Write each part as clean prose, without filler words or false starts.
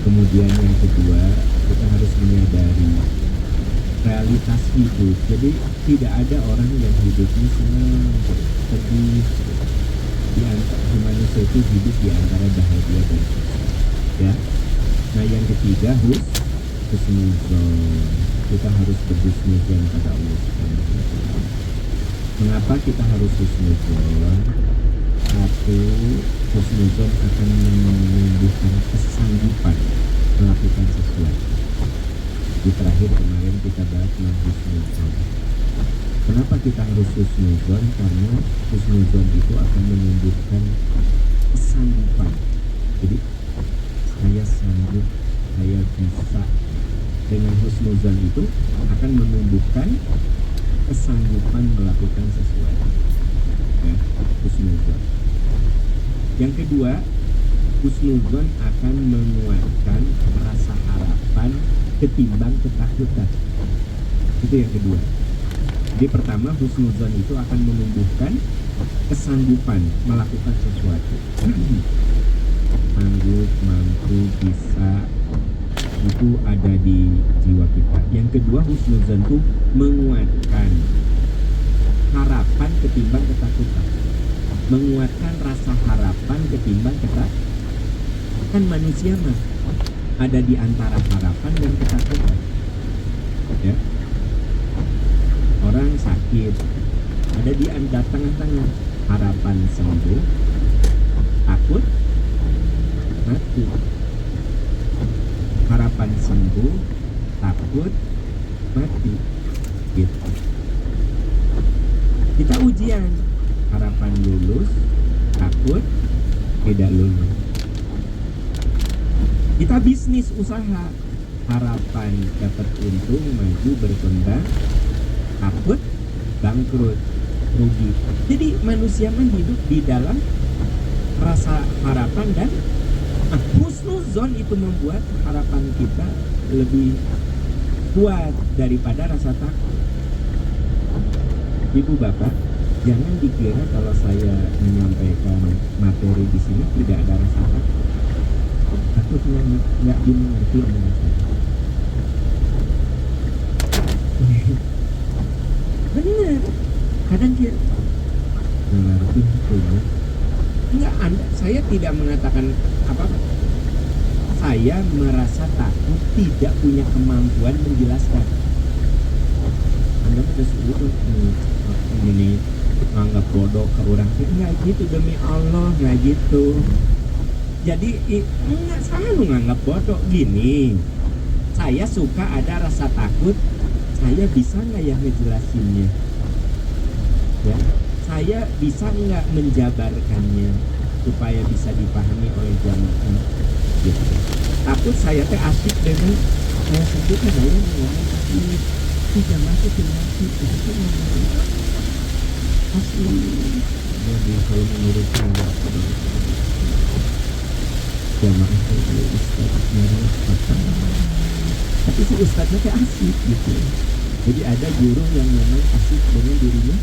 Kemudian yang kedua, kita harus menyadari realitas hidup. Jadi tidak ada orang yang hidupnya senang, sedih. Di manusia itu hidup di antara bahagia dan susah. Ya. Nah yang ketiga, husnuzon. Kita harus berhusnuzon pada Allah Subhanahu wa Ta'ala. Mengapa kita harus husnuzon? Satu, husnuzon akan menumbuhkan kesanggupan melakukan sesuatu. Di terakhir kemarin kita bahas tentang husnuzon. Kenapa kita harus husnuzon? Karena husnuzon itu akan menumbuhkan kesanggupan. Jadi saya sanggup, saya bisa. Dengan husnuzon itu akan menumbuhkan kesanggupan melakukan sesuatu. Ya, husnuzon. Yang kedua, husnuzon akan menguatkan rasa harapan ketimbang ketakutan. Itu yang kedua. Jadi pertama, husnuzon itu akan menumbuhkan kesanggupan melakukan sesuatu. Sanggup, mampu, bisa, itu ada di jiwa kita. Yang kedua, husnuzon itu menguatkan harapan ketimbang ketakutan. Menguatkan rasa harapan ketimbang ketakutan. Kan manusia mah ada di antara harapan dan ketakutan. Ya. Orang sakit ada di antara tengah-tengah, harapan sembuh, takut mati. Harapan sembuh, takut mati. Gitu. Kita ujian, harapan lulus, takut tidak lulus. Kita bisnis usaha, harapan dapat untung, maju, berkembang, takut bangkrut, rugi. Jadi manusia hidup di dalam rasa harapan dan husnuzon itu membuat harapan kita lebih kuat daripada rasa takut. Ibu bapak, jangan dikira kalau saya menyampaikan materi di sini tidak ada rasa takut. Takutnya nggak dimengerti omongan saya. Benar. Kadang dia mengerti itu ya. Enggak, saya tidak mengatakan apa-apa. Saya merasa takut, tidak punya kemampuan menjelaskan. Anda sudah sebut ini menganggap bodoh ke orang. Enggak gitu, demi Allah, enggak gitu. Jadi enggak selalu menganggap bodoh. Gini, saya suka ada rasa takut. Saya bisa nggak ya ngejelasinnya? Ya, saya bisa nggak menjabarkannya supaya bisa dipahami oleh jamaah? Gitu. Takut saya teh asik dengan saya sendiri kan saya ngomong asik, tidak masuk asik, itu ngomong asik. Jadi kalau menurut saya jamaah itu ustadznya apa? Tapi si ustadznya teh asik gitu. Jadi ada guru yang memang asik dengan dirinya.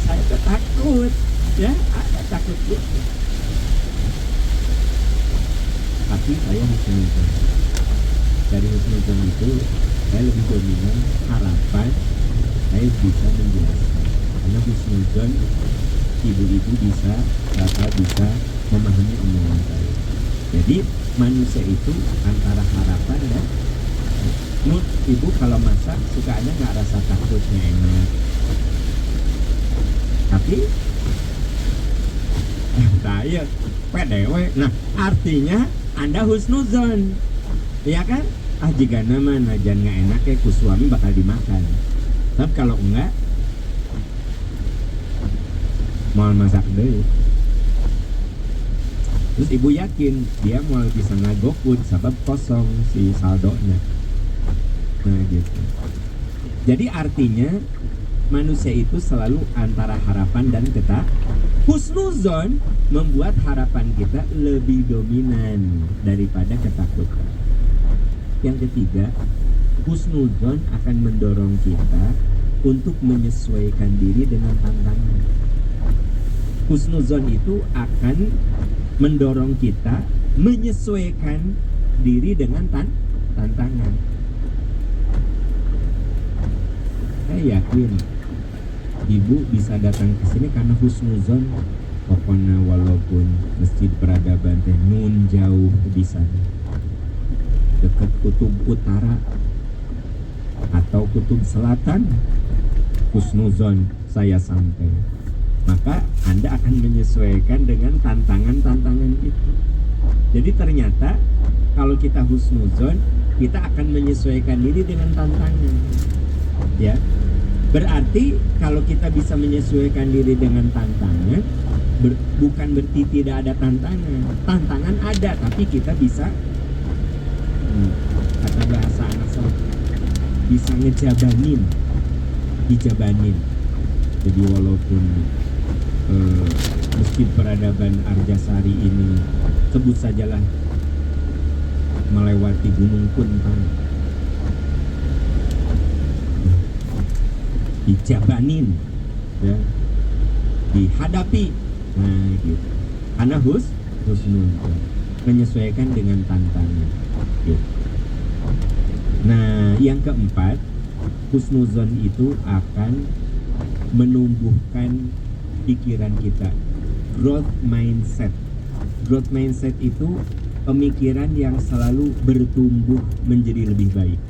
Saya takut, ya, ada takut gitu. Tapi saya husnuzon. Dari husnuzon itu saya lebih dominan harapan. Saya bisa menjelaskan. Karena husnuzon ibu-ibu bisa, bapak bisa memahami omongan saya. Jadi manusia itu antara harapan dan ibu kalau masak suka ada nggak rasa takutnya enak, tapi saya PDW. Nah artinya Anda husnuzon, ya kan? Jika nama najan nggak enak ya ku suami bakal dimakan. Tapi kalau enggak mau masak deh. Terus ibu yakin dia mau bisa ngagokun sebab kosong si saldonya. Nah gitu. Jadi artinya manusia itu selalu antara harapan dan ketakutan. Husnuzon membuat harapan kita lebih dominan daripada ketakutan. Yang ketiga, husnuzon akan mendorong kita untuk menyesuaikan diri dengan tantangan. Husnuzon itu akan mendorong kita menyesuaikan diri dengan tantangan. Saya yakin ibu bisa datang ke sini karena husnuzon. Pokoknya walaupun Masjid Peradaban teh nun jauh di sana, dekat kutub utara atau kutub selatan, husnuzon saya sampai, maka Anda akan menyesuaikan dengan tantangan-tantangan itu. Jadi ternyata kalau kita husnuzon, kita akan menyesuaikan diri dengan tantangan. Ya, berarti kalau kita bisa menyesuaikan diri dengan tantangan, bukan berarti tidak ada tantangan. Tantangan ada, tapi kita bisa, kata bahasa anak saya, bisa ngejabanin, dijabanin. Jadi walaupun Masjid Peradaban Arjasari ini sebut sajalah melewati Gunung Kuntang, dijabanin, ya, dihadapi, nah gitu. Karena husnuzon menyesuaikan dengan tantangan, gitu. Nah, yang keempat, husnuzon itu akan menumbuhkan pikiran kita, growth mindset. Growth mindset itu pemikiran yang selalu bertumbuh menjadi lebih baik.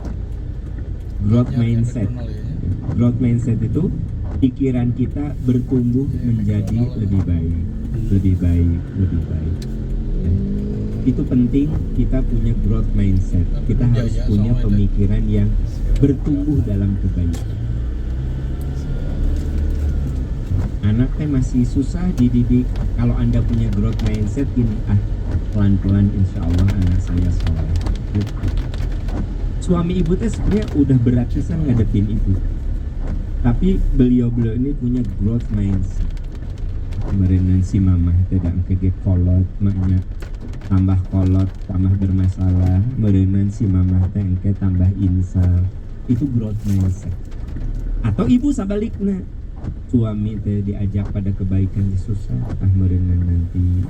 Growth mindset. Growth mindset itu pikiran kita bertumbuh menjadi lebih baik, lebih baik, lebih baik. Ya. Itu penting, kita punya growth mindset. Kita harus punya pemikiran yang bertumbuh dalam kebaikan. Anaknya masih susah dididik. Kalau Anda punya growth mindset ini, pelan-pelan insya Allah anak saya soleh. Suami ibu teh sebenarnya udah berat pisan ngadepin itu, tapi beliau ini punya growth mindset. Kemarin si mama tidak kege kolot, maknya tambah kolot, tambah bermasalah. Merenan si mama teh engke tambah insal. Itu growth mindset. Atau ibu sabaliknya, suami teh diajak pada kebaikan susah, merenan nanti